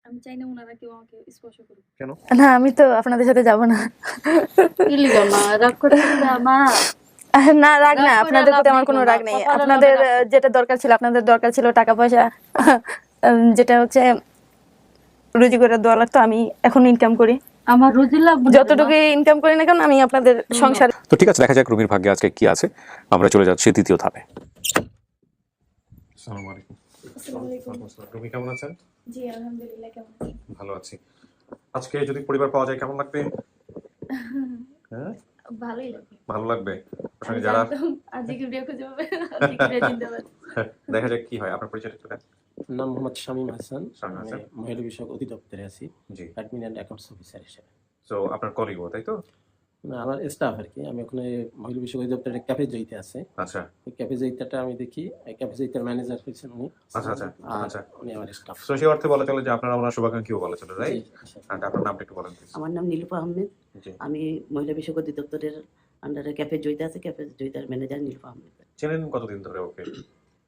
আমি চাই না ওনারা কেউ আমাকে স্পর্শ করুক। কেন? না আমি তো আপনাদের সাথে যাব না। ইলিগো মা রাগ করতেছে মা। না রাগ না, রাগ করে আপনাদের প্রতি লাভ আমার নেই কোনো গো মা, রাগ নেই। কপালে আপনাদের নামে রাখো। যেটা দরকার ছিল, আপনাদের দরকার ছিল টাকা পয়সা, যেটা হচ্ছে রুজি করে দেওয়া লাগতো। আমি এখন ইনকাম করি, আমার রুজি লাগবে না রে মা। যতটুকু ইনকাম করি না কেন আমি আপনাদের সংসার। তো ঠিক আছে, দেখা যাক রুমির ভাগ্যে আজকে কি আছে। আমরা চলে যাচ্ছি দ্বিতীয় ধাপে। আসসালামু আলাইকুম। আসসালামু আলাইকুম। রুমি কেমন আছেন? জি আলহামদুলিল্লাহ, কেমন আছেন? ভালো আছি। আজকে যদি পরিবার পাওয়া যায় কেমন লাগবে? হ্যাঁ, ভালোই লাগে। ভালো লাগবে। আমি সঙ্গে যারা জানতাম আজকে ভিডিও খুঁজে পাবে, আজকে জিন্দাবাদ। দেখা যাক কি হয়। আপনার পরিচয় একটু দেন। নাম মোহাম্মদ শামীম হাসান। শামীম আমি হাসান। মহিলা বিষয়ক অধিদপ্তরে আছি, জি। অ্যাডমিন অ্যান্ড অ্যাকাউন্টস অফিসার হিসেবে। সো আপনার কলিগও, তাই তো? না, আমার স্টাফ আর কি। আমি ওখানে মহিলা বিষয়ক অধিদপ্তরের ক্যাফে জয়িতে আছে। আচ্ছা এই ক্যাফে জয়িতাটা আমি দেখি। এই ক্যাফে জয়িতার ম্যানেজার হয়েছেন উনি। আচ্ছা আচ্ছা আর আচ্ছা। উনি আমার স্টাফ। সো সেই অর্থে বলা চলে যে আপনারা ওনার শুভাকাঙ্ক্ষীও বলা চলে, জি, রাইট? আচ্ছা। আর আপনার নামটা একটু বলেন প্লিজ। আমার নাম নীলুফা আহমেদ। জি। আমি মহিলা বিষয়ক অধিদপ্তরের আন্ডারে ক্যাফে জয়িতা আছে, ক্যাফে জয়িতার ম্যানেজার নীলুফা আহমেদ। চেনেন কতদিন ধরে ওকে?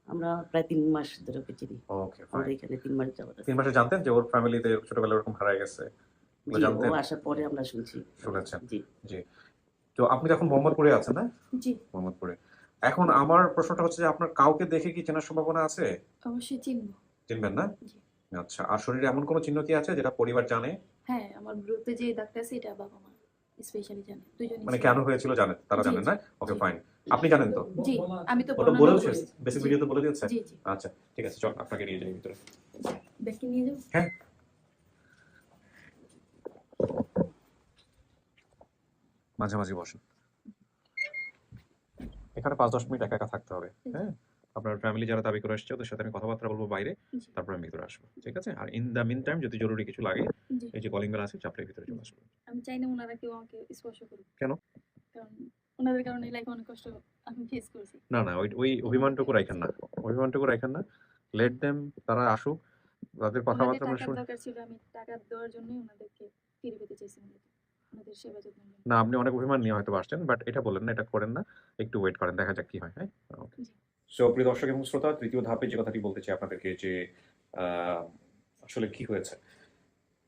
আমরা প্রায় 3 মাস ধরে ওকে চিনি। ওকে আমরা ফাইন। এখানে 3 মাস যাবত আছি। 3 মাসে জানতেন যে ওর ফ্যামিলিতে ছোটবেলায় ওরকম হারায় গেছে? এগুলো জি, ও জানতেন? আসার পরে আমরা শুনছি। শুনেছেন? জি। জি। তো আপনি এখন মোহাম্মদপুরে আছেন না? জি মোহাম্মদপুরে। এখন আমার প্রশ্নটা হচ্ছে যে আপনার কাউকে দেখে কি চেনার সম্ভাবনা আছে? অবশ্যই চিনবো। চিনবেন না? জি। আচ্ছা। আর শরীরে এমন কোনো চিহ্ন কি আছে যেটা পরিবার জানে? হ্যাঁ, আমার ব্রুতে যে দাগটা আছে এটা বাবা মা স্পেশালি জানে, দুজনেই মানে জানে। কেন হয়েছিল জানেন? তারা জি, জানেন না? জি, ওকে জি। ফাইন। আপনি জানেন তো? জি, আমি তো ওটা বর্ণনা বলে দিয়েছে? করেছি। বেসিক জি, ভিডিওতে বলে দিয়েছে? জি জি। আচ্ছা ঠিক আছে, চল আপনাকে নিয়ে যাই ভিতরে। ব্যাগকে নিয়ে যাবো। হ্যাঁ। মাঝামাঝি বসেন। এখানে 5-10 মিনিট একা একা থাকতে হবে। হ্যাঁ, আপনার ফ্যামিলি যারা দাবি করে আসছে ওদের সাথে আমি কথাবার্তা বলবো বাইরে, জি। তারপর আমি ভিতরে আসবো, ঠিক আছে? আর ইন দ্য মিন টাইম যদি জরুরি কিছু লাগে, জি। এই যে কলিং বেল আছে, চাপলে ভিতরে চলে আসবো। আমি চাই না ওনারা কেউ আমাকে স্পর্শ করুক। কেন? কারণ ওনাদের কারণে লাইফে অনেক কষ্ট আমি ফেস করছি। না না, ওই অভিমানটুকু রাখেন না, অভিমানটুকু রাখেন না। লেট দেম, তারা আসুক, তাদের ওনাদের কথাবার্তা আমরা টাকার শুনি। দরকার ছিল, আমি টাকা দেওয়ার জন্যই ওনাদেরকে ফিরে পেতে চাইছি মূলত। ওনাদের সেবা যত্ন জন্য। না, আপনি অনেক অভিমান নিয়ে হয়তো আসছেন, বাট এটা বললেন না, এটা করেন না। একটু ওয়েট করেন, দেখা যাক কি হয়। হ্যাঁ, ওকে। জি। সো প্রিয় দর্শক এবং শ্রোতা, তৃতীয় ধাপে যে কথাটি বলতে চাই আপনাদেরকে যে আসলে কি হয়েছে।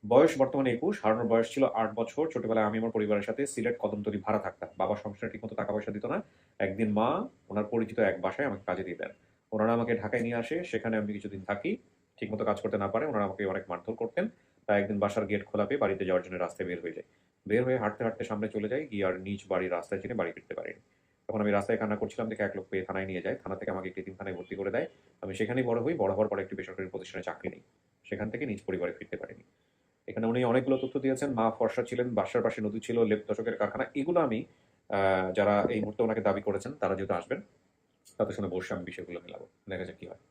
বয়স বর্তমানে 21, হারানোর বয়স ছিল 8 বছর। ছোটবেলায় আমি আমার পরিবারের সাথে সিলেট কদমতলী ভাড়া থাকতাম। বাবা সংসারে ঠিকমতো টাকা পয়সা দিত না। একদিন মা ওনার পরিচিত এক বাসায় আমাকে কাজে দিয়ে দেন। ওনারা আমাকে ঢাকায় নিয়ে আসে, সেখানে আমি কিছুদিন থাকি। ঠিকমতো কাজ করতে না পারে ওনারা আমাকে অনেক মারধর করতেন। তাই একদিন বাসার গেট খোলা পেয়ে বাড়িতে যাওয়ার জন্য রাস্তায় বের হয়ে যাই। বের হয়ে হাঁটতে হাঁটতে সামনে চলে যাই, গিয়ে আর নিজ বাড়ির রাস্তায় চিনে বাড়ি ফিরতে পারিনি। তখন আমি রাস্তায় কান্না করছিলাম দেখে এক লোক পেয়ে থানায় নিয়ে যায়। থানা থেকে আমাকে একটি এতিমখানায় ভর্তি করে দেয়। আমি সেখানেই বড় হই। বড় হওয়ার পর একটি বেসরকারি প্রতিষ্ঠানে চাকরি নিই। সেখান থেকে নিজ পরিবারে ফিরতে পারিনি। এখানে উনি অনেকগুলো তথ্য দিয়েছেন। মা ফর্সা ছিলেন, বাসার পাশে নদী ছিল, লেপ দশকের কারখানা। এগুলো আমি যারা এই মুহূর্তে ওনাকে দাবি করেছেন তারা যেহেতু আসবেন, তাদের সঙ্গে বসে আমি বিষয়গুলো মেলাবো, দেখা যাক কি হয়।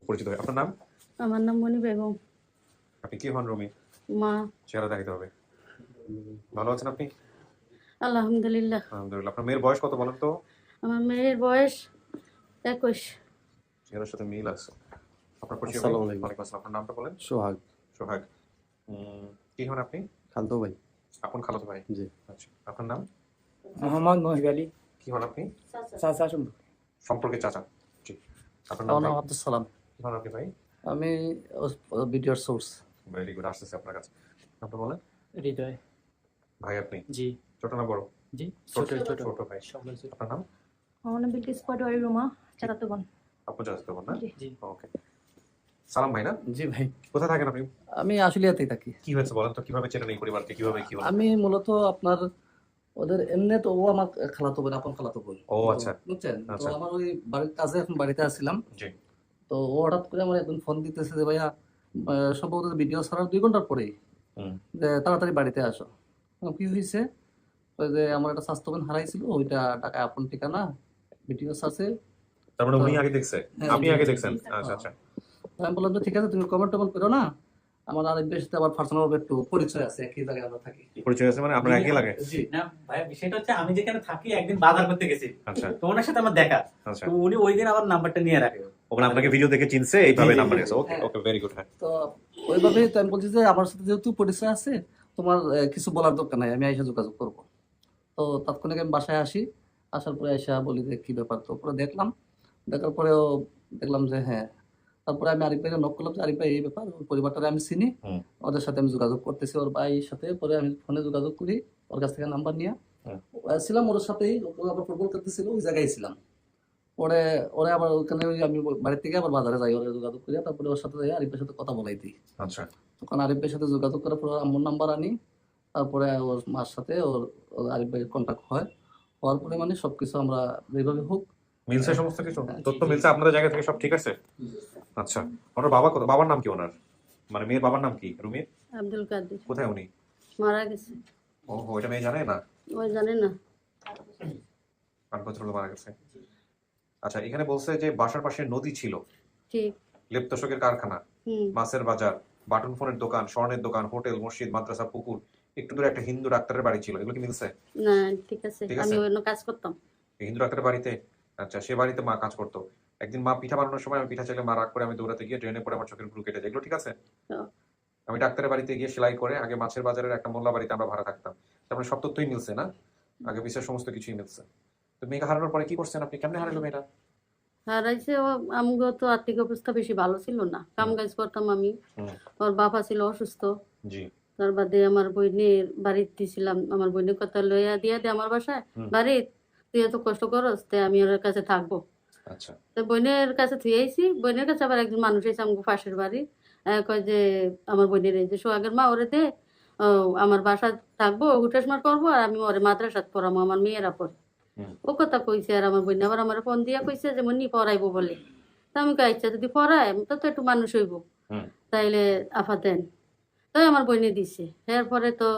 পরিচিত হয়ে আপনার নাম? আমার নাম মনি বেগম। আপনি কি হন রুমি? মা। চেহারা দেখাতে হবে। ভালো আছেন আপনি? আলহামদুলিল্লাহ। আলহামদুলিল্লাহ। আপনার মেয়ের বয়স কত বলেন তো? আমার মেয়ের বয়স 21। চেহারার সাথে মিল আছে। আপনার পরিচয়? আসসালামু আলাইকুম। ওয়ালাইকুম আসসালাম। আপনার নামটা বলেন। সোহাগ। সোহাগ। কি হন আপনি? খালতো ভাই। আপন খালাতো ভাই? জি। আচ্ছা। আপনার নাম? মোহাম্মদ মহিব আলী। কি হন আপনি? চাচা শুনবো। সম্পর্কে চাচা। জি। আপনার নাম? আমার ভাই? নাম আব্দুল সালাম। কি হন আপনি ভাই? আমি ভিডিওর সোর্স। ভেরি গুড, আসতেছে আপনার কাছে। আপনি বলেন। হৃদয়। ভাই আপনি? জি ছোট না বড়? জি ছোট ছোট ছোট ছোট ভাই। সকল ছোট। আপনার নাম? আমার নাম বিলকিস পাটোয়ারি রুমা, চাচাতো বোন। আপু চাচাতো বোন না? জি ওকে। সালাম ভাই না? জি ভাই, কোথায় থাকেন আপনি? আমি আশুলিয়াতেই থাকি। কি হয়েছে বলেন তো, কিভাবে চেনেন এই পরিবারকে, কিভাবে কি হলো? আমি মূলত আপনার ওদের এমনি তো ও আমার খালাতো বোন, আপন খালাতো বোন। ও আচ্ছা। বুঝছেন? তো আচ্ছা। আমার ওই বাড়ির কাজে এখন বাড়িতে আসছিলাম। জি। তো ও হঠাৎ করে আমার একদিন ফোন দিতেছে যে ভাইয়া সম্ভবত ভিডিও ছাড়ার 2 ঘন্টার পরেই যে তাড়াতাড়ি বাড়িতে আসো। কি হয়েছে? ওই যে আমার একটা স্বাস্থ্য বোন হারাইছিল, ওইটা টাকা আপন ঠিকানা ভিডিও আছে। তার মানে উনি আগে দেখছে, হ্যাঁ, আপনি জি, আগে জি, দেখছেন? জি। আচ্ছা আচ্ছা। আমি বললাম যে ঠিক আছে তুমি কমেন্ট টমেন্ট করো না, আমার আরেকদের সাথে আবার পার্সোনাল ভাবে একটু পরিচয় আছে, একই জায়গায় আমরা থাকি। পরিচয় আছে মানে আপনার একই লাগে? জি। না ভাই, বিষয়টা হচ্ছে আমি যেখানে থাকি একদিন বাজার করতে গেছি, আচ্ছা তো ওনার সাথে আমার দেখা, আচ্ছা, তো উনি ওই দিন আমার নাম্বারটা নিয়ে রাখে। ওখানে আপনাকে ভিডিও দেখে চিনছে, এইভাবে জি, জি, নাম্বার জি। এসে। ওকে হ্যাঁ। ওকে, ভেরি গুড। হ্যাঁ, তো ওইভাবেই তো আমি বলছি যে আমার সাথে যেহেতু পরিচয় আছে, তোমার কিছু বলার দরকার নাই, আমি আইসা যোগাযোগ করবো। তো তাৎক্ষণিক আমি বাসায় আসি, আসার পরে আইসা বলি যে কি ব্যাপার। তো পরে দেখার পরেও দেখলাম যে হ্যাঁ। তারপরে আমি আরিফ ভাইকে নক করলাম যে আরিফ ভাই এই ব্যাপার, ওর পরিবারটা আমি চিনি, হুম। ওদের সাথে আমি যোগাযোগ করতেছি, ওর ভাইয়ের সাথে। পরে আমি ফোনে যোগাযোগ করি, ওর কাছ থেকে নাম্বার নিয়ে হুম। ছিলাম ওর সাথেই, ও আবার ফুটবল করতেছিল, ওই জায়গায় ছিলাম। পরে ওরা আবার ওখানে ওই আমি বাড়ির থেকে আবার বাজারে যাই, ওরা যোগাযোগ করি, তারপরে ওর সাথে যাই আরিফের সাথে কথা বলাই দিই। আচ্ছা তখন আরিফের সাথে যোগাযোগ করার পর আম্মুর নাম্বার আনি, তারপরে ওর মার সাথে ওর আরিফ ভাইয়ের কন্ট্যাক্ট হয়, হওয়ার পরে মানে সবকিছু আমরা যেভাবে হোক মিলছে, সমস্ত কিছু তথ্য মিলছে আপনাদের জায়গা থেকে, সব ঠিক আছে? আচ্ছা, ওনার বাবা বাবার নাম কি ওনার, মানে মেয়ের বাবার নাম কি রুমির? আব্দুল কাদের কোথায় উনি? মারা গেছে। ওহো, এটা মেয়ে জানে না? ওই জানে না। 8 বছর হলো মারা গেছে। আচ্ছা, এখানে বলছে যে বাসার পাশে নদী ছিল, ঠিক। লেপ তোশকের কারখানা, হুম। মাছের বাজার, বাটন ফোনের দোকান, স্বর্ণের দোকান, হোটেল, মসজিদ, মাদ্রাসা, পুকুর, একটু দূরে একটা হিন্দু ডাক্তারের বাড়ি ছিল। এগুলো কি মিলছে? না, ঠিক আছে, ঠিক আমি আছে। অন্য কাজ করতাম। এই হিন্দু ডাক্তারের বাড়িতে? আচ্ছা, সে বাড়িতে মা কাজ করতো। একদিন মা পিঠা বানানোর সময় আমি পিঠা চাইলে মা রাগ করে আমি দৌড়াতে গিয়ে ড্রেনে পড়ে আমার চোখের ভ্রু কেটে যায়। এগুলো ঠিক আছে? হ্যাঁ। আমি ডাক্তারের বাড়িতে গিয়ে সেলাই করে আগে মাছের বাজারের একটা মোল্লা বাড়িতে আমরা ভাড়া থাকতাম। তারপরে সব তথ্যই মিলছে না? আগে বিশ্বের সমস্ত কিছুই মিলছে। তো মেয়েকে হারানোর পরে কি করছেন আপনি? কেমনে হারালো মেয়েটা? হারাইছে ও। আমগো তো আর্থিক অবস্থা বেশি ভালো ছিল না, কাম কাজ করতাম আমি। হুম। ওর বাবা ছিল অসুস্থ। জি। তার বাদে আমার বোনের বাড়িতে দিছিলাম, আমার বোনের কথা লইয়া দিয়া দে আমার বাসায় হুম। বাড়ি, তুই এত কষ্ট করস, তাই আমি ওর কাছে থাকবো। আচ্ছা তো বোনের কাছে থুয়ে আইছি, বোনের কাছে আবার একজন মানুষ এসে আমাকে পাশের বাড়ি কয় যে আমার বোনের এই যে সোহাগের মা, ওরে দে, আমার বাসা থাকবো, উঠাসমার করবো, আর আমি ওরে মাদ্রাসাত পড়াবো, আমার মেয়েরা পড়ে। হুম। ও কথা কইছে, আর আমার বোন আবার আমার ফোন দিয়া কইছে যে মনি পড়াইবো বলে। তা আমি কই আচ্ছা, যদি পড়ায় তো একটু মানুষ হইব, হুম। তাইলে আফা দেন। তাই আমার বোনে দিছে। এরপরে তো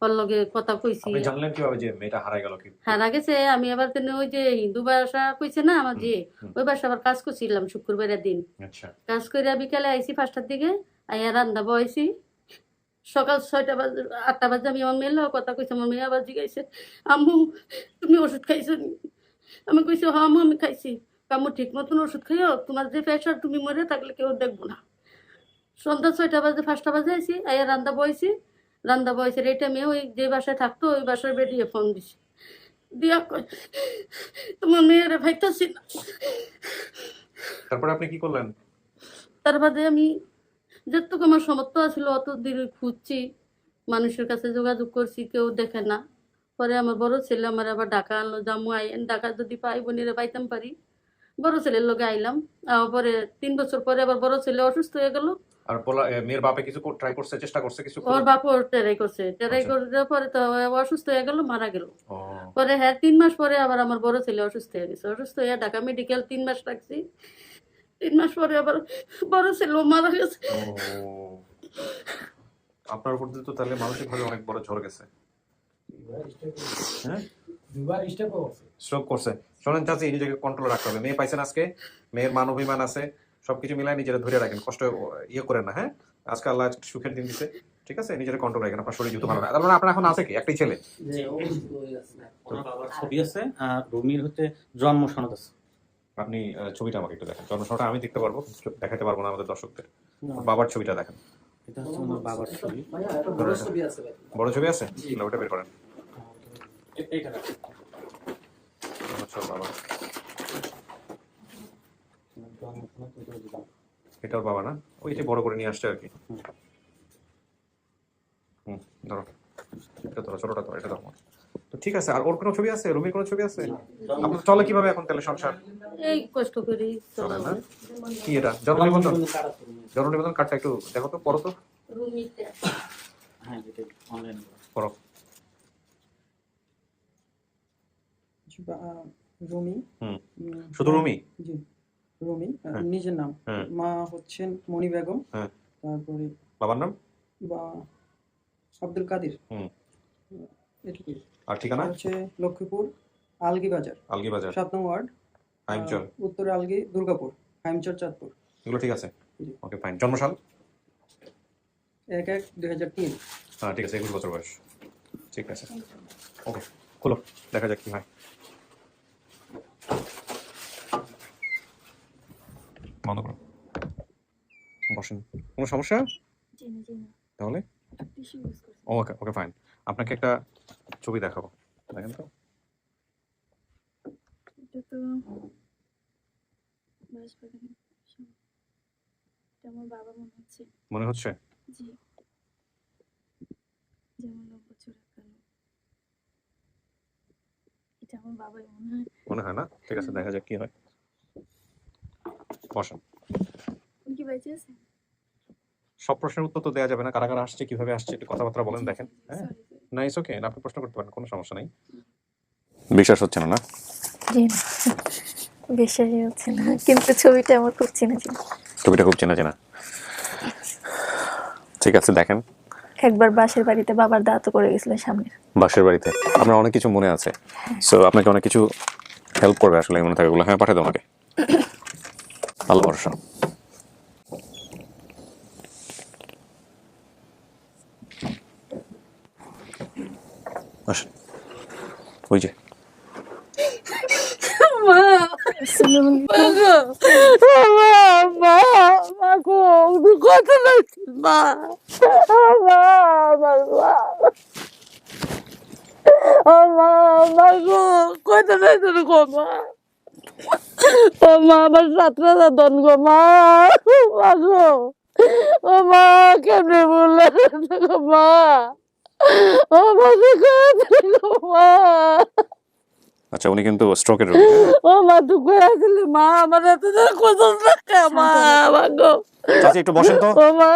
ওর লগে কথা কইছি। আপনি জানলেন কিভাবে যে মেয়েটা হারাই গেল? কি হারা গেছে, আমি আবার তেনে ওই যে হিন্দু বাসা কইছে না আমার যে, হুম। ওই বাসা আবার কাজ করছিলাম শুক্রবারের দিন। আচ্ছা কাজ করে বিকালে আইসি 5টার দিকে, আইয়া রান্না বইছি। সকাল 6টা বাজে 8টা বাজে আমি আমার মেয়ের লগে কথা কইছি, আমার মেয়ে আবার জিগাইছে, আম্মু তুমি ওষুধ খাইছো নি? আমি কইছি হ্যাঁ আম্মু আমি খাইছি। আম্মু ঠিক মতন ওষুধ খাইও, তোমার যে প্রেশার, তুমি মরে থাকলে কেউ দেখবো না। সন্ধ্যা 6টা বাজে 5টা বাজে আইসি, আইয়া রান্না বইছি এই টাইমে ওই যে বাসায় থাকতো ওই বাসায় বেরিয়ে ফোন দিছি, দিয়া কয় তোমার মেয়েরা ভাইতাছি না। তারপরে আপনি কি করলেন? তার বাদে আমি যতটুকু আমার সামর্থ্য আছিল অত দিন খুঁজছি, মানুষের কাছে যোগাযোগ করছি, কেউ দেখে না। পরে আমার বড় ছেলে আমার আবার ঢাকা আনলো, জামু আইন ঢাকা যদি পাই বোনেরা পাইতাম পারি। বড় ছেলের লগে আইলাম। পরে 3 বছর পরে আবার বড় ছেলে অসুস্থ হয়ে গেল। আর মেয়ের বাপে কিছু ট্রাই করছে, চেষ্টা করছে কিছু? ওর বাপও টেরাই করছে, টেরাই আচ্ছা। করার পরে তো অসুস্থ হয়ে গেল, মারা গেল। ও, পরে হ্যাঁ 3 মাস পরে আবার আমার বড় ছেলে অসুস্থ হয়ে গেছে, অসুস্থ হয়ে ঢাকা মেডিকেল 3 মাস রাখছি। 3 মাস পরে আবার বড় ছেলেও মারা গেছে। ও, আপনার উপর দিয়ে তো তাহলে মানসিক ভাবে অনেক বড় ঝড় গেছে। হ্যাঁ, স্ট্রোক করছে। শোনেন চাচি, নিজেকে কন্ট্রোল রাখতে হবে। মেয়ে পাইছেন আজকে, মেয়ের মান অভিমান আছে, সবকিছু মিলাই নিজেরা ধরে রাখেন, কষ্ট করেন না। হ্যাঁ, আজকে আল্লাহ সুখের দিন দিছে, ঠিক আছে? নিজের কন্ট্রোল রাখেন, আপনার শরীর যেহেতু ভালো না। তার মানে আপনার এখন আছে কি একটাই ছেলে? যে ওই আছে। ওনার বাবার ছবি আছে, আর রুমির হচ্ছে জন্ম সনদ আছে। আপনি ছবিটা আমাকে একটু দেখেন। জন্মসনদটা আমি দেখতে পারবো, দেখাতে পারবো না আমাদের দর্শকদের। বাবার ছবিটা দেখেন। এটা হচ্ছে ওনার বাবার ছবি। ভাইয়া একটা বড় ছবি আছে ভাই। বড় ছবি আছে, ওটা বের করেন। এইটা দেখেন। আচ্ছা, বাবা, জন্ম সনদ ওইটা দিলাম। এটা ওর বাবা না? ওই যে বড় করে নিয়ে আসছে আর কি। ধরো, এটা ধরো, ছোটটা ধরো, এটা ধরো। তো ঠিক আছে। আর ওর কোনো ছবি আছে? রুমির কোনো ছবি আছে? আপনার চলে কিভাবে এখন তাহলে সংসার? এই কষ্ট করি চলে না? কি এটা জন্ম নিবন্ধন? কারা তো রুমির। জন্ম নিবন্ধন কার্ডটা একটু দেখো তো, পড়ো তো, রুমিতে হ্যাঁ, এটা অনলাইন। পড়ো। রুমি। হুম। শুধু রুমি? জি, রুমি হ্যাঁ। নিজের নাম। হ্যাঁ। মা হচ্ছেন মণি বেগম। হ্যাঁ। তারপরে বাবার নাম? বা আব্দুল কাদির। হুম। এটুকুই। আর ঠিকানা? আর হচ্ছে লক্ষ্মীপুর আলগি বাজার, আলগি বাজার, 7 নং ওয়ার্ড, হাইমচর। উত্তর আলগি, দুর্গাপুর, হাইমচর, চাঁদপুর। এগুলো ঠিক আছে? জি। ওকে, ফাইন। জন্মসাল? 1/1/2003। হ্যাঁ ঠিক আছে, 21 বছর বয়স। ঠিক আছে, ওকে, খুলো, দেখা যাক কি হয়। বন্ধ করো, বসেন। কোনো সমস্যা জি না, জি না। তাহলে? টিস্যু ইউজ করছি। ওকে ওকে ফাইন। আপনাকে একটা ছবি দেখাবো, দেখেন তো। এটা তো বাঁশবাগানের সামনে। এটা আমার বাবা মনে হচ্ছে। মনে হচ্ছে? জি। যেমন লম্বা চওড়া কালো। এটা আমার বাবাই মনে হয়। মনে হয় না? ঠিক আছে, দেখা যাক কি হয়। বসেন। উনি কি বেঁচে আছে? সব প্রশ্নের উত্তর তো দেওয়া যাবে না, কারা কারা আসছে, কিভাবে আসছে, একটু কথাবার্তা বলেন, দেখেন। হ্যাঁ, সরি। না ইটস ওকে, আপনি প্রশ্ন করতে পারেন, কোনো সমস্যা নেই। বিশ্বাস হচ্ছে না? না জি না, বিশ্বাসই হচ্ছে না, কিন্তু ছবিটা আমার খুব চেনা চেনা। ছবিটা খুব চেনা চেনা। ঠিক আছে, দেখেন। একবার বাসের বাড়িতে বাবার দাঁতও করে গেছিল সামনে। বাসের বাড়িতে আপনার অনেক কিছু মনে আছে, সো আপনাকে অনেক কিছু হেল্প করবে আসলে মনে থাকে। হ্যাঁ, পাঠিয়ে দাও আমাকে, আল্লাহ ভরসা। আসেন, ওই যে আমার 7,000 দন গো মা, গো ও মা, কেমনে বললে গো মা, ও মা, আচ্ছা, উনি কিন্তু স্ট্রোকের রোগী। ও মা তুই কই আসলে মা, আমার এত কত টাকা মা, গো চাচি একটু বসেন তো, ও মা।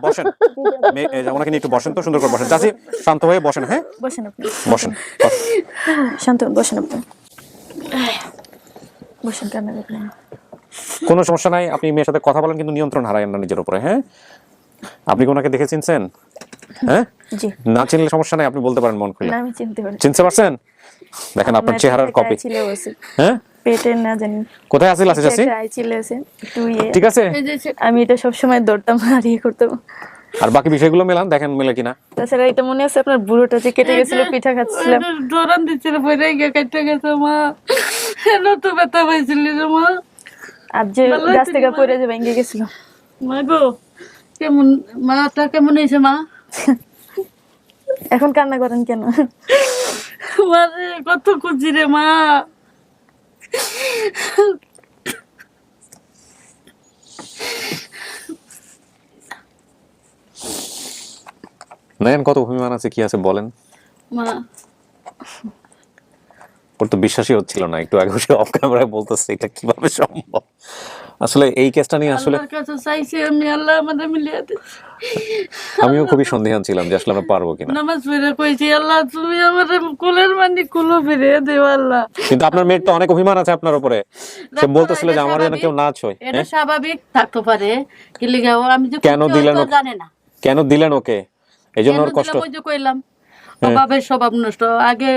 বসেন। ওনাকে নিয়ে একটু বসেন তো, সুন্দর করে বসেন। চাচি শান্ত হয়ে বসেন। হ্যাঁ, বসেন আপনি, বসেন। শান্ত হন, বসেন আপনি, বসেন, কান্না করবেন না। কোনো সমস্যা নাই, আপনি মেয়ের সাথে কথা বলেন, কিন্তু নিয়ন্ত্রণ হারায়েন না নিজের উপরে। হ্যাঁ, আপনি কি ওনাকে দেখে চিনছেন? হ্যাঁ, জি না চিনলে সমস্যা নাই, আপনি বলতে পারেন মন খুলে। না, আমি চিনতে পারি। চিনতে পারছেন? দেখেন আপনার চেহারার কপি। ছিল ওসি হ্যাঁ, পেটে না জানি কোথায় আসিল আছে চাচি? আই ছিল আছে একটু ইয়ে। ঠিক আছে, আমি এটা সবসময় দৌড়তাম আর ইয়ে করতাম। আর বাকি বিষয়গুলো মেলান, দেখেন মেলে কিনা। তাছাড়া এটা মনে আছে আপনার বুড়োটা যে কেটে গেছিল, পিঠা খাচ্ছিলাম। দৌড়ান দিচ্ছিল, বইরে গিয়ে কেটে গেছে মা, হেন তো ব্যথা পাইছিল রে মা, আর যে গাছ থেকে পড়ে যে ভেঙে গেছিল। মা গো কেমন, মাটা কেমন হয়েছে মা? এখন কান্না করেন কেন? মারে কত খুঁজি রে মা। দেখেন কত অভিমান আছে, কি আছে বলেন। মা ওর তো বিশ্বাসই হচ্ছিল না, একটু আগে বসে অফ ক্যামেরায় বলতেছে, এটা কিভাবে সম্ভব। আসলে এই কেসটা নিয়ে আসলে আল্লাহর কাছে চাইছি আমি, আল্লাহ আমাদের মিলিয়ে দিন। আমিও খুবই সন্দেহান ছিলাম যে আসলে আমরা পারবো কিনা। নামাজ পড়ে কইছি আল্লাহ তুমি আমাদের কুলের মানি কুলো ফিরিয়ে দেও আল্লাহ। কিন্তু আপনার মেয়ের তো অনেক অভিমান আছে আপনার উপরে, সে বলতেছিল যে আমার যেন কেউ না ছয়। এটা স্বাভাবিক থাকতে পারে, কি লিগা ও আমি যে কেন করছি দিলেন ও তো ওকে? জানে না। কেন দিলেন ওকে? এই জন্য ওর কষ্ট। ওই যে কইলাম অভাবের স্বভাব নষ্ট। আগে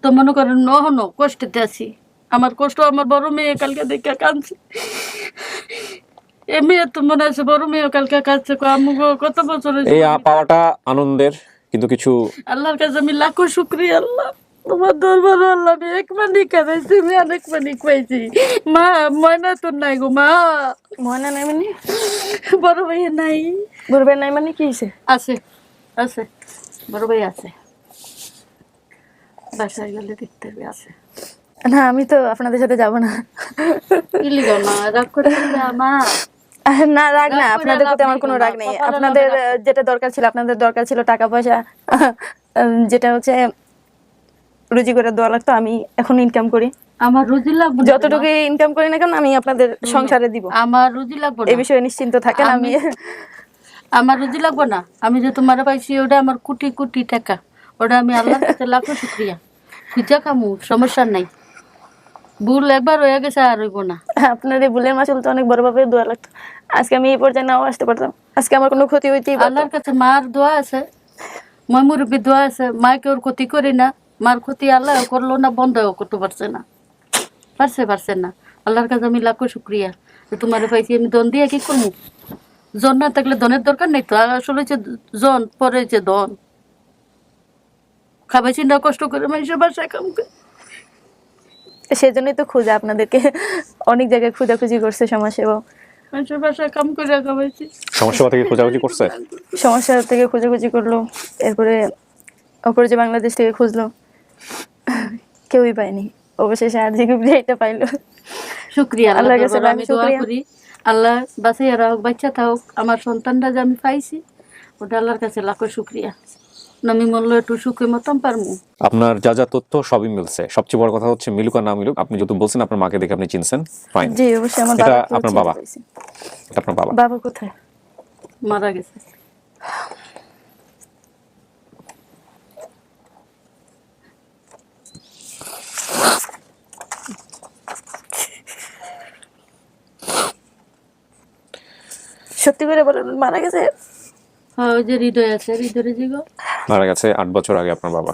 তো মনে করেন নহনো কষ্টতে আছি, আমার কষ্ট আমার বড় মেয়ে কালকে দেখে কাঁদছে। এ মেয়ে তো মনে আছে বড় মেয়ে কালকে কাঁদছে, আমগো কত বছর হয়েছে। এই পাওয়াটা আনন্দের, কিন্তু কিছু আল্লাহর কাছে আমি লাখো শুকরিয়া আল্লাহ, তোমার দরবার আল্লাহ। আমি এক মানি কাঁদাইছি, আমি অনেক মানি খুয়াইছি মা। ময়না তো নাই গো মা, ময়না নাই মানে? বড় ভাই নাই। বড় ভাই নাই মানে কি হয়েছে? আছে আছে, বড় ভাই আছে, বাসায় গেলে দেখতে হবে আছে। না, আমি তো আপনাদের সাথে যাব না। কি লিগা মা রাগ করছেন না মা? না, রাগ না, রাগ করে আপনাদের প্রতি লাভ আমার নেই কোনো গো, রাগ নেই। কপালে আপনাদের নামে রাগ। যেটা দরকার ছিল, আপনাদের দরকার ছিল টাকা পয়সা, যেটা হচ্ছে রুজি করে দেওয়া লাগতো। আমি এখন ইনকাম করি, আমার রুজি লাগবে না যতটুকু ইনকাম করি না কেন আমি আপনাদের সংসারে দিব। আমার রুজি লাগবে এই না, বিষয়ে নিশ্চিন্ত থাকেন। আমি আমার রুজি লাগবে না। আমি যে তোমার পাইছি ওটা আমার কোটি কোটি টাকা, ওটা আমি আল্লাহর কাছে লাখো শুকরিয়া। খুঁজা কামু, সমস্যা নাই। ভুল একবার হয়ে গেছে, আর হইব না। আপনার এই ভুলের মাসুল তো অনেক বড়ভাবে দেওয়া লাগতো। আজকে আমি এই পর্যায়ে নাও আসতে পারতাম, আজকে আমার কোনো ক্ষতি হইতেই পারতো। আল্লাহর কাছে মার দোয়া আছে, মই মুরব্বী দোয়া আছে, মাকে ওর ক্ষতি করি না। মার ক্ষতি আল্লাহ করলো না, বন্ধও করতে পারছে না, পারছে না। আল্লাহর কাছে আমি লাখো শুক্রিয়া যে তোমার পাইছি। আমি দন দিয়ে কি করবো? জন না থাকলে ধনের দরকার নেই তো, আসলে হচ্ছে জন পরে হচ্ছে ধন। খাবাইছি না কষ্ট করে মানুষের বাসায় কাম করে। সেজন্যই তো খোঁজা আপনাদেরকে, অনেক জায়গায় খোঁজাখুঁজি করছে সমাজসেবক। মানুষের বাসায় কাম করে খাবাইছি। সমস্যা থেকে খোঁজাখুঁজি করছে? সমস্যা থেকে খোঁজাখুঁজি করলো, এরপরে অপর যে বাংলাদেশ থেকে খুঁজলো, কেউই পায়নি। অবশেষে আর্জি গ্রুপ এটা পাইলো। শুক্রিয়া আল্লাহর আল্লাহর কাছে দরবারে আমি দোয়া শুকরিয়া। করি আল্লাহ বাঁচাইয়া রাখুক, বাচ্চা থাকুক। আমার সন্তানটা যে আমি পাইছি ওটা আল্লাহর কাছে লাখো শুক্রিয়া। আমি মূল্য একটু সুখে মতন পারমু। আপনার যা যা তথ্য সবই মিলছে, সবচেয়ে বড় কথা হচ্ছে মিলুক আর না মিলুক, আপনি যেহেতু বলছেন আপনার মাকে দেখে আপনি চিনছেন, ফাইন। জি অবশ্যই আমার এটা বাবা। আপনার বাবা? এটা আপনার বাবা? বাবা কোথায়? মারা গেছে। সত্যি করে বলেন মারা গেছে? হ্যাঁ, ওই যে হৃদয় আছে, হৃদয়ের জিগো মারা গেছে 8 বছর আগে আপনার বাবা।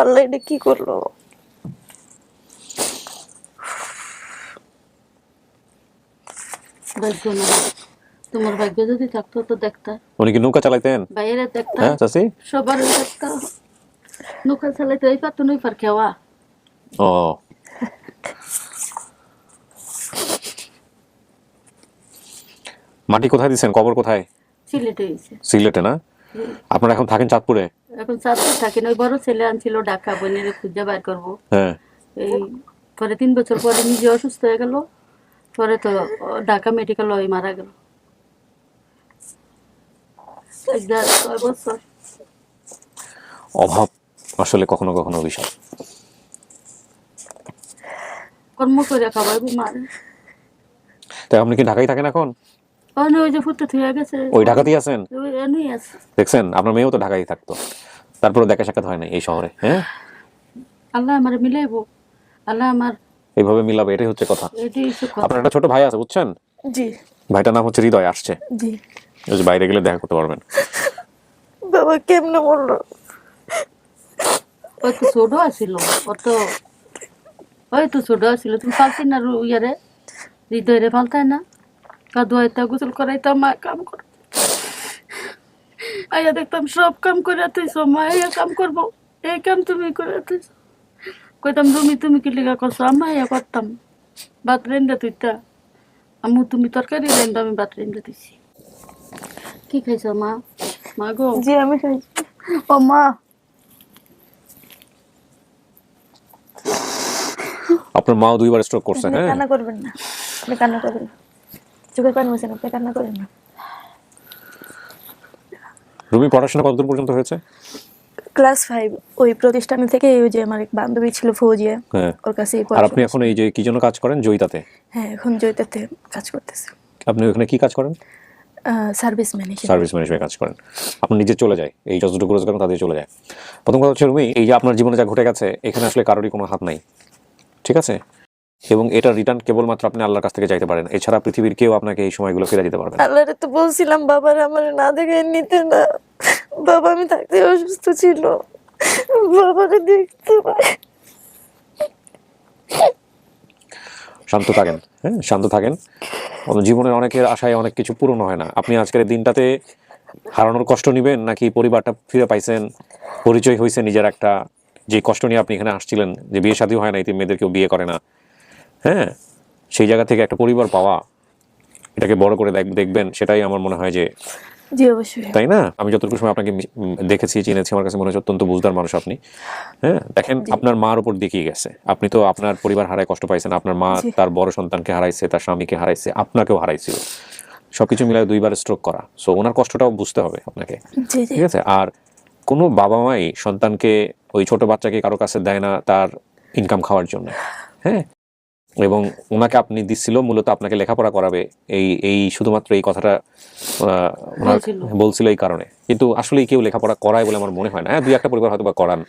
আল্লাহ এটা কি করলো? ভাগ্য না, তোমার ভাগ্য যদি থাকতো তো দেখতা। উনি কি নৌকা চালাইতেন? বাইরে দেখতা, হ্যাঁ চাচি? সবার দেখতা। নৌকা চালাইতে এই পারতো নই পার খেওয়া। ও, মাটি কোথায় দিছেন, কবর কোথায়? সিলেটে হয়েছে। সিলেটে না? আপনারা এখন থাকেন চাঁদপুরে? এখন চাঁদপুর থাকেন। ওই বড় ছেলে আনছিল ঢাকা, বোনের খুঁজে বাইর করবো। হ্যাঁ। এই পরে 3 বছর পরে নিজে অসুস্থ হয়ে গেল, পরে তো ঢাকা মেডিকেল ওই মারা গেল। 6 বছর। অভাব আসলে কখনো কখনো বিষয়। কর্ম করে খাওয়াইবো মারে। তাই আপনি কি ঢাকায় থাকেন এখন? ওই যে ফুটে থুয়ে গেছে, ওই ঢাকাতেই আছেন? ওই এনেই আছে। দেখছেন আপনার মেয়েও তো ঢাকায় থাকতো, তারপরে দেখা সাক্ষাৎ হয় না এই শহরে। হ্যাঁ, আল্লাহ আমার মিলাইবো, আল্লাহ আমার এইভাবে মিলাবে, এটাই হচ্ছে কথা। এটাই সুখ। আপনার একটা ছোট ভাই আছে বুঝছেন? জি ভাইটার নাম হচ্ছে হৃদয়, আসছে। জি। ওই যে বাইরে গেলে দেখা করতে পারবেন। বাবা কেমনে বললো? ওই তো ছোট আছিল, ওই তো ছোট আছিল। তুমি ফালতি না ইয়ারে হৃদয় রে ফালতায় না, কাদুয়াইতা গোসল করাইতাম, মা কাম কর আইয়া দেখতাম সব কাম করে তুইছ, মা আইয়া কাম করবো, এই কাম তুমি করে তুইছ। কইতাম তুমি কি লিগা করছো, আম্মা আইয়া করতাম। ভাত রেন্দা তুইতা, আম্মু তুমি তরকারি রেন্দা, আমি ভাত রেন্দা দিছি। কি খাইছ মা? মা গো। জি আমি খাইছি। ও মা, আপনার মাও 2বার স্ট্রোক করছে। আপনি হ্যাঁ, কান্না করবেন না, আপনি কান্না করবেন না, চোখের পানি মুছেন, আপনি কান্না করেন না। রুমি পড়াশোনা কতদূর পর্যন্ত হয়েছে? ক্লাস 5। ওই প্রতিষ্ঠান থেকে ওই যে আমার এক বান্ধবী ছিল ফৌজিয়া, হ্যাঁ। ওর কাছে আর আপনি এখন এই যে কি জন্য কাজ করেন, জয়িতাতে? হ্যাঁ এখন জয়িতাতে কাজ করতেছে। আপনি ওখানে কি কাজ করেন? Service manager. সার্ভিস ম্যানেজমেন্ট কাজ করেন। আপনি নিজে চলে যায়, এই যতটুকু রোজগার করেন তাদের চলে যায়। প্রথম কথা হচ্ছে রুমি, এই যে আপনার জীবনে যা ঘটে গেছে এখানে আসলে কারোরই কোনো হাত নাই, ঠিক আছে? এবং এটা রিটার্ন কেবলমাত্র আপনি আল্লাহর কাছ থেকে চাইতে পারেন, এছাড়া পৃথিবীর কেউ আপনাকে এই সময়গুলো ফিরে দিতে পারবে না। আল্লাহরে তো বলছিলাম বাবার আমার না দেখে নিতে না, বাবা আমি থাকতে অসুস্থ ছিল, বাবারে দেখতে পাই। শান্ত থাকেন, হ্যাঁ শান্ত থাকেন। জীবনের অনেকের আশায় অনেক কিছু পূরণ হয় না। আপনি আজকের দিনটাতে হারানোর কষ্ট নেবেন, নাকি পরিবারটা ফিরে পাইছেন, পরিচয় হয়েছে নিজের একটা, যে কষ্ট নিয়ে আপনি এখানে আসছিলেন, যে বিয়ে শাদী হয় না, এই মেয়েদের কেউ বিয়ে করে না, হ্যাঁ, সেই জায়গা থেকে একটা পরিবার পাওয়া, এটাকে বড় করে দেখবেন, সেটাই আমার মনে হয় যে, জি অবশ্যই। তাই না? আমি যতটুকু সময় আপনাকে দেখেছি, চিনেছি, আমার কাছে মনে হচ্ছে অত্যন্ত বুঝদার মানুষ আপনি। হ্যাঁ, দেখেন আপনার মার উপর দেখিয়ে গেছে, আপনি তো আপনার পরিবার হারায় কষ্ট পাইছেন, আপনার মা তার বড় সন্তানকে হারাইছে, তার স্বামীকে হারাইছে, আপনাকেও হারাইছিল, সবকিছু মিলায় 2বার স্ট্রোক করা। সো ওনার কষ্টটাও বুঝতে হবে আপনাকে, ঠিক আছে? আর কোনো বাবা মাই সন্তানকে, ওই ছোট বাচ্চাকে কারো কাছে দেয় না তার ইনকাম খাওয়ার জন্য, হ্যাঁ। এবং ওনাকে আপনি দিচ্ছিল মূলত আপনাকে লেখাপড়া করাবে, এই শুধুমাত্র এই কথাটা বলছিল এই কারণে। কিন্তু আসলে কেউ লেখাপড়া করায় বলে আমার মনে হয় না। হ্যাঁ, 2-1টা পরিবার হয়তো বা করান,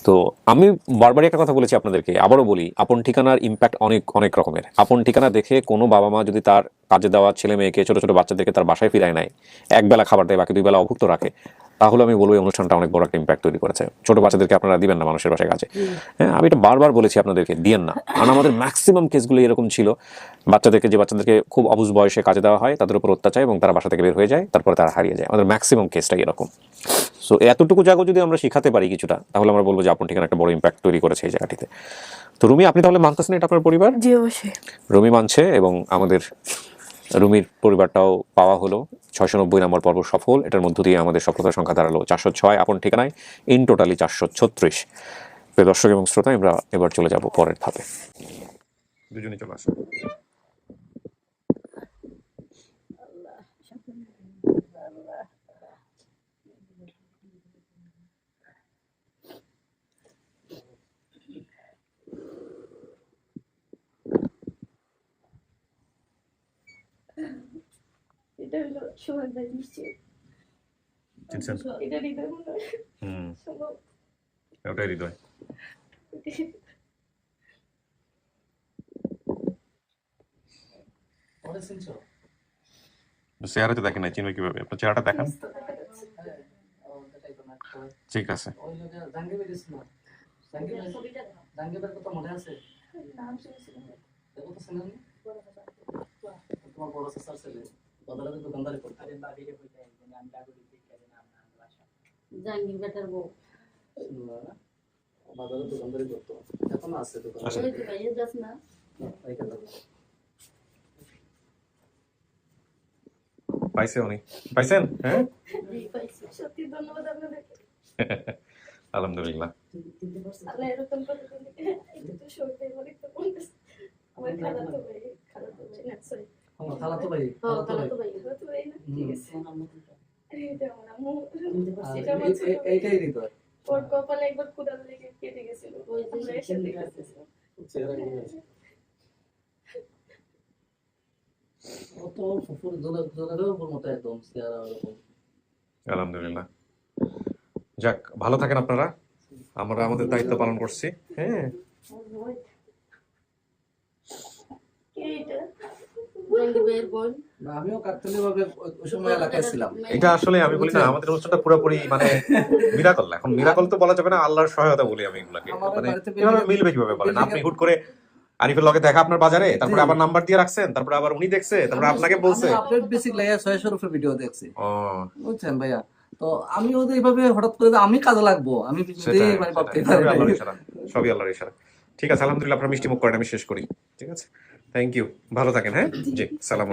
তো আমি বারবারই একটা কথা বলেছি আপনাদেরকে, আবারও বলি, আপন ঠিকানার ইম্প্যাক্ট অনেক অনেক রকমের। আপন ঠিকানা দেখে কোনো বাবা মা যদি তার কাজে দেওয়া ছেলে মেয়েকে, ছোট ছোট বাচ্চাদেরকে তার বাসায় ফিরায় নেয়, একবেলা খাবার দেয়, বাকি 2 বেলা অভুক্ত রাখে, তাহলে আমি বলবো এই অনুষ্ঠানটা অনেক বড় একটা ইম্প্যাক্ট তৈরি করেছে। ছোট বাচ্চাদেরকে আপনারা দিবেন না মানুষের বাসায় কাজে। হ্যাঁ, আমি এটা বারবার বলেছি আপনাদেরকে, দিয়েন না। কারণ আমাদের ম্যাক্সিমাম কেসগুলো এরকম ছিল, বাচ্চাদেরকে খুব অবুঝ বয়সে কাজে দেওয়া হয়, তাদের উপর অত্যাচার, এবং তারা বাসা থেকে বের হয়ে যায়, তারপরে তারা হারিয়ে যায়। আমাদের ম্যাক্সিমাম কেসটাই এরকম। সো এতটুকু জায়গা যদি আমরা শিখাতে পারি কিছুটা, তাহলে আমরা বলবো যে আপন ঠিকানা একটা বড় ইম্প্যাক্ট তৈরি করেছে এই জায়গাটিতে। তো রুমি, আপনি তাহলে মানতেছেন এটা আপনার পরিবার? জি অবশ্যই। রুমি মানছে, এবং আমাদের রুমির পরিবারটাও পাওয়া হলো। 690 নম্বর পর্ব সফল। এটার মধ্য দিয়ে আমাদের সফলতার সংখ্যা দাঁড়ালো 406 আপন ঠিকানায়, ইন টোটালি 436। প্রিয় দর্শক এবং শ্রোতা, আমরা এবার চলে যাব পরের ধাপে। দুজনে চলে আসো। এটা হলো সোহাগ ভাই নিশ্চয়ই। এটা হৃদয় মনে হয়। সম্ভব। ওটাই হৃদয়। চেহারা তো দেখেন না, চিনবে কিভাবে? আপনার চেহারাটা দেখান। ঠিক আছে। জাঙ্গিবের কথা মনে আছে? নাম শুনেছিলাম। তোমার বড় চাচার ছেলে বাজারে দোকানদারি করতে। জাহাঙ্গীর বেটার বউ। বাজারে দোকানদারি করতো, এখন আছে দোকান। ওই তো ভাইয়া যাস না। পাইছে উনি? পাইছেন? হ্যাঁ, জি পাইছি। সত্যি ধন্যবাদ আপনাদেরকে। আলহামদুলিল্লাহ। আল্লাহ এরকম করে এটা তো সত্যি অনেক তো বলতেছে। আমার খালাতো ভাই না সরি। আমার খালাতো ভাই। খালাতো ভাই। খালাতো ভাই না, ঠিক আছে। এটা আমার আম্মু। আর এটা আমার ছোট ভাই। এইটাই হৃদয়। ওর কপালে একবার ক্ষুধা লেগে কেটে গেছিল। ওই যে আমরা একসাথে দেখতেছিলাম। চেহারা কি হয়েছে? অত ফুফুর জলের উপর মতো একদম চেহারা ওরকম। আলহামদুলিল্লাহ। যাক, ভালো থাকেন আপনারা। আমরা আমাদের দায়িত্ব পালন করছি। হ্যাঁ, কে এটা? জাহাঙ্গীর ভাইয়ের বোন। না, আমিও কাকতালীয় ভাবে ওই সময় এলাকায় ছিলাম। এটা আসলে আমি বলি না, আমাদের অনুষ্ঠানটা পুরোপুরি মানে মিরাকল। এখন মিরাকল তো বলা যাবে না, আল্লাহর সহায়তা বলি আমি এগুলাকে। আমাদের মানে বাড়িতে এভাবে মিলবে কিভাবে বলেন? আপনি হুট করে আরিফের লগে দেখা আপনার বাজারে, তারপরে আবার নাম্বার দিয়ে রাখছেন, তারপরে আবার উনি দেখছে, তারপরে আপনাকে বলছে। আপডেট বেসিক লাইয়া 600 রুপে ভিডিও দেখছি, ও বুঝছেন ভাইয়া? তো আমি ওদের এইভাবে হঠাৎ করে আমি কাজে লাগবো, আমি সেটাই, মানে ভাবতে সেটাই। পারি সবই নাই। আল্লাহর ইশারা, সবই আল্লাহর ইশারা। ঠিক আছে, আলহামদুলিল্লাহ। আপনারা মিষ্টি মুখ করেন, আমি শেষ করি। ঠিক আছে, থ্যাংক ইউ। ভালো থাকেন। হ্যাঁ জি, সালাম।